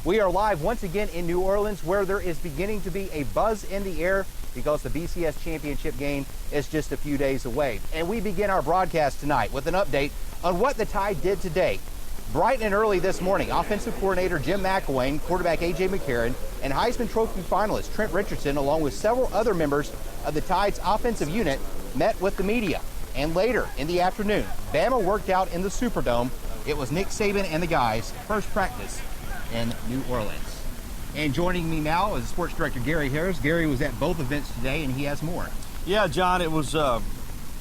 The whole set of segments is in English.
We are live once again in New Orleans, where there is beginning to be a buzz in the air because the BCS championship game is just a few days away. And we begin our broadcast tonight with an update on what the Tide did today. Bright and early this morning, offensive coordinator Jim McElwain, quarterback A.J. McCarron, and Heisman Trophy finalist Trent Richardson, along with several other members of the Tide's offensive unit, met with the media. And later in the afternoon, Bama worked out in the Superdome. It was Nick Saban and the guys' first practice in New Orleans. And joining me now is sports director Gary Harris. Gary was at both events today, and he has more. Yeah, John, it was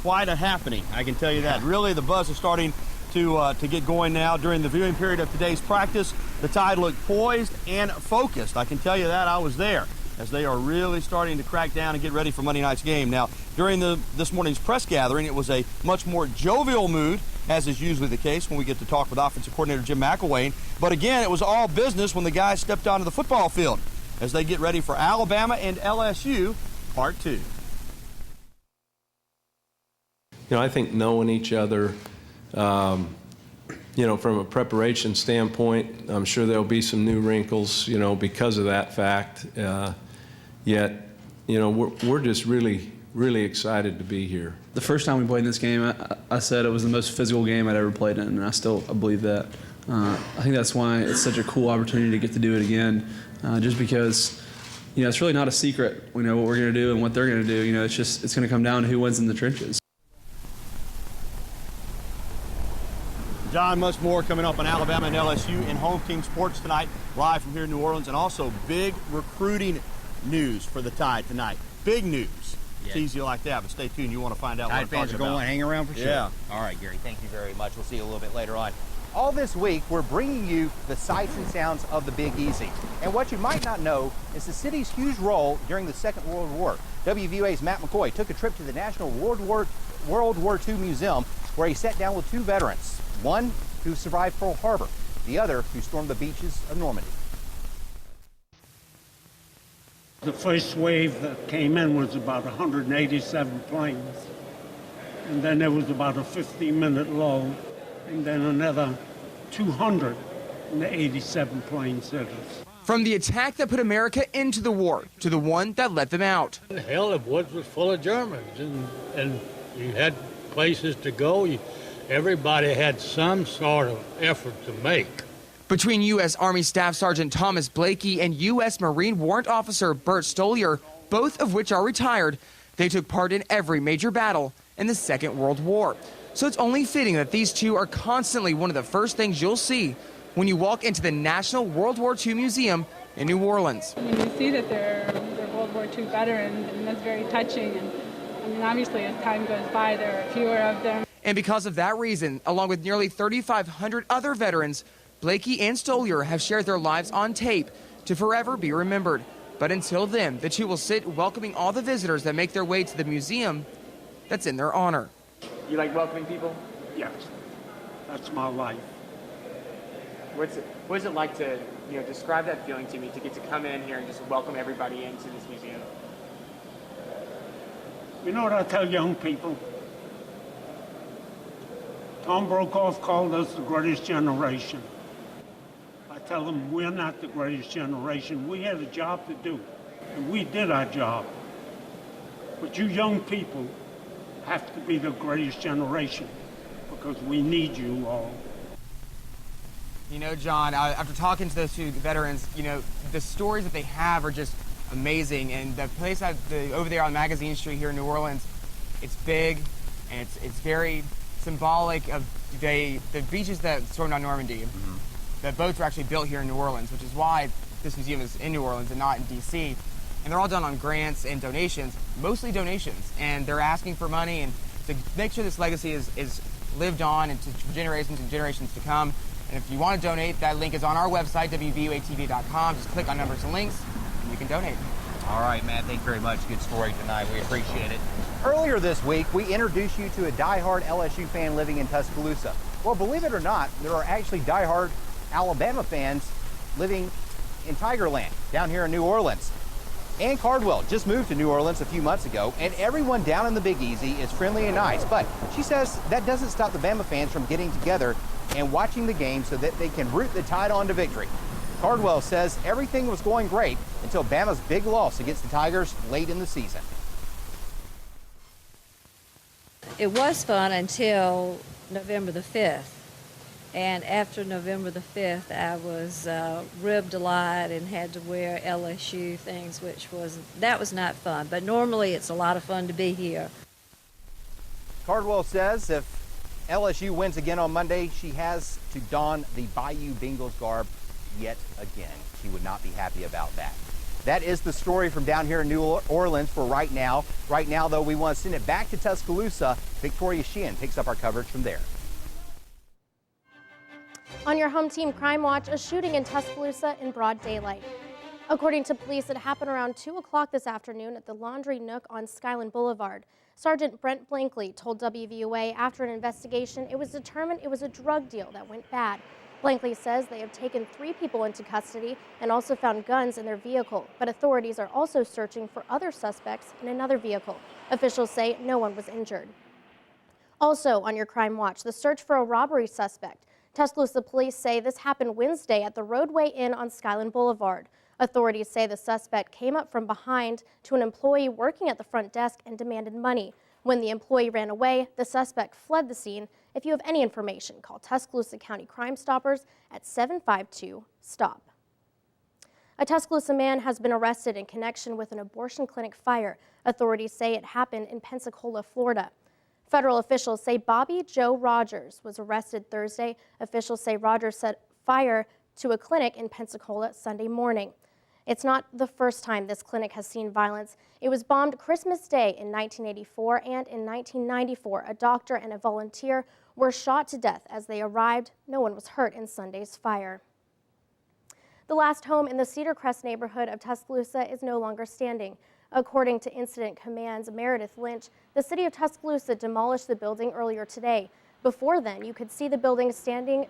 quite a happening, I can tell you that. Really, the buzz is starting to get going now. During the viewing period of today's practice, the Tide looked poised and focused. I can tell you that. I was there, as they are really starting to crack down and get ready for Monday night's game. Now, during this morning's press gathering, it was a much more jovial mood, as is usually the case when we get to talk with offensive coordinator Jim McElwain. But again, it was all business when the guys stepped onto the football field as they get ready for Alabama and LSU Part 2. I think knowing each other, from a preparation standpoint, I'm sure there'll be some new wrinkles, because of that fact. Yet, we're just really excited to be here. The first time we played in this game, I said it was the most physical game I'd ever played in, and I believe that. I think that's why it's such a cool opportunity to get to do it again, just because, it's really not a secret. We know what we're going to do and what they're going to do. It's going to come down to who wins in the trenches. John, much more coming up on Alabama and LSU in Home Team Sports tonight, live from here in New Orleans, and also big recruiting news for the Tide tonight. Big news. Yeah. Tease you like that, but stay tuned. You want to find out Tide what I'm talking fans are going about. to hang around for sure. Yeah. All right, Gary, thank you very much. We'll see you a little bit later on. All this week, we're bringing you the sights and sounds of the Big Easy. And what you might not know is the city's huge role during the Second World War. WVUA's Matt McCoy took a trip to the National World War II Museum, where he sat down with two veterans. One who survived Pearl Harbor, the other who stormed the beaches of Normandy. The first wave that came in was about 187 planes. And then there was about a 15-minute lull, and then another 287 planes hit us. From the attack that put America into the war to the one that let them out. Hell, the woods was full of Germans, and you had places to go. Everybody had some sort of effort to make. Between U.S. Army Staff Sergeant Thomas Blakey and U.S. Marine Warrant Officer Bert Stolier, both of which are retired, they took part in every major battle in the Second World War. So it's only fitting that these two are constantly one of the first things you'll see when you walk into the National World War II Museum in New Orleans. You see that they're World War II veterans, and that's very touching. And obviously, as time goes by, there are fewer of them. And because of that reason, along with nearly 3,500 other veterans, Blakey and Stolier have shared their lives on tape to forever be remembered. But until then, the two will sit welcoming all the visitors that make their way to the museum that's in their honor. You like welcoming people? Yes, that's my life. What is it like to, describe that feeling to me, to get to come in here and just welcome everybody into this museum? You know what I tell young people? Tom Brokaw called us the greatest generation. I tell them we're not the greatest generation. We had a job to do, and we did our job. But you young people have to be the greatest generation, because we need you all. John, after talking to those two veterans, the stories that they have are just amazing. And the place over there on Magazine Street here in New Orleans, it's big, and it's very symbolic of the beaches that stormed on Normandy. Mm-hmm. The boats were actually built here in New Orleans, which is why this museum is in New Orleans and not in D.C. And they're all done on grants and donations, mostly donations. And they're asking for money and to make sure this legacy is lived on and to generations and generations to come. And if you want to donate, that link is on our website, WVUATV.com. Just click on numbers and links, and you can donate. All right, Matt, thank you very much. Good story tonight. We appreciate it. Earlier this week, we introduced you to a diehard LSU fan living in Tuscaloosa. Well, believe it or not, there are actually diehard Alabama fans living in Tigerland down here in New Orleans. Ann Cardwell just moved to New Orleans a few months ago, and everyone down in the Big Easy is friendly and nice. But she says that doesn't stop the Bama fans from getting together and watching the game so that they can root the Tide on to victory. Cardwell says everything was going great until Bama's big loss against the Tigers late in the season. It was fun until November the 5th. And after November the 5th, I was ribbed a lot and had to wear LSU things, that was not fun. But normally it's a lot of fun to be here. Cardwell says if LSU wins again on Monday, she has to don the Bayou Bengals garb yet again. She would not be happy about that. That is the story from down here in New Orleans for right now. Right now, though, we want to send it back to Tuscaloosa. Victoria Sheehan picks up our coverage from there. On your home team Crime Watch, a shooting in Tuscaloosa in broad daylight. According to police, it happened around 2 o'clock this afternoon at the Laundry Nook on Skyland Boulevard. Sergeant Brent Blankley told WVUA after an investigation, it was determined it was a drug deal that went bad. Blankley says they have taken 3 people into custody and also found guns in their vehicle, but authorities are also searching for other suspects in another vehicle. Officials say no one was injured. Also on your Crime Watch, the search for a robbery suspect. Tuscaloosa police say this happened Wednesday at the Roadway Inn on Skyland Boulevard. Authorities say the suspect came up from behind to an employee working at the front desk and demanded money. When the employee ran away, the suspect fled the scene. If you have any information, call Tuscaloosa County Crime Stoppers at 752-STOP. A Tuscaloosa man has been arrested in connection with an abortion clinic fire. Authorities say it happened in Pensacola, Florida. Federal officials say Bobby Joe Rogers was arrested Thursday. Officials say Rogers set fire to a clinic in Pensacola Sunday morning. It's not the first time this clinic has seen violence. It was bombed Christmas Day in 1984, and in 1994, a doctor and a volunteer were shot to death as they arrived. No one was hurt in Sunday's fire. The last home in the Cedar Crest neighborhood of Tuscaloosa is no longer standing. According to Incident Command's Meredith Lynch, the city of Tuscaloosa demolished the building earlier today. Before then, you could see the building standing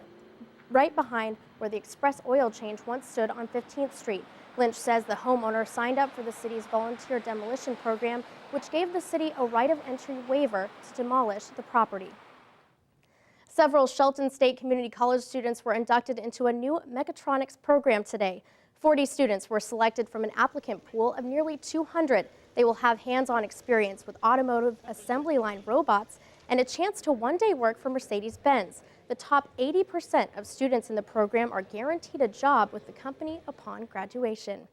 right behind where the Express oil change once stood on 15th Street. Lynch says the homeowner signed up for the city's volunteer demolition program, which gave the city a right of entry waiver to demolish the property. Several Shelton State Community College students were inducted into a new mechatronics program today. 40 students were selected from an applicant pool of nearly 200. They will have hands-on experience with automotive assembly line robots and a chance to one day work for Mercedes-Benz. The top 80% of students in the program are guaranteed a job with the company upon graduation.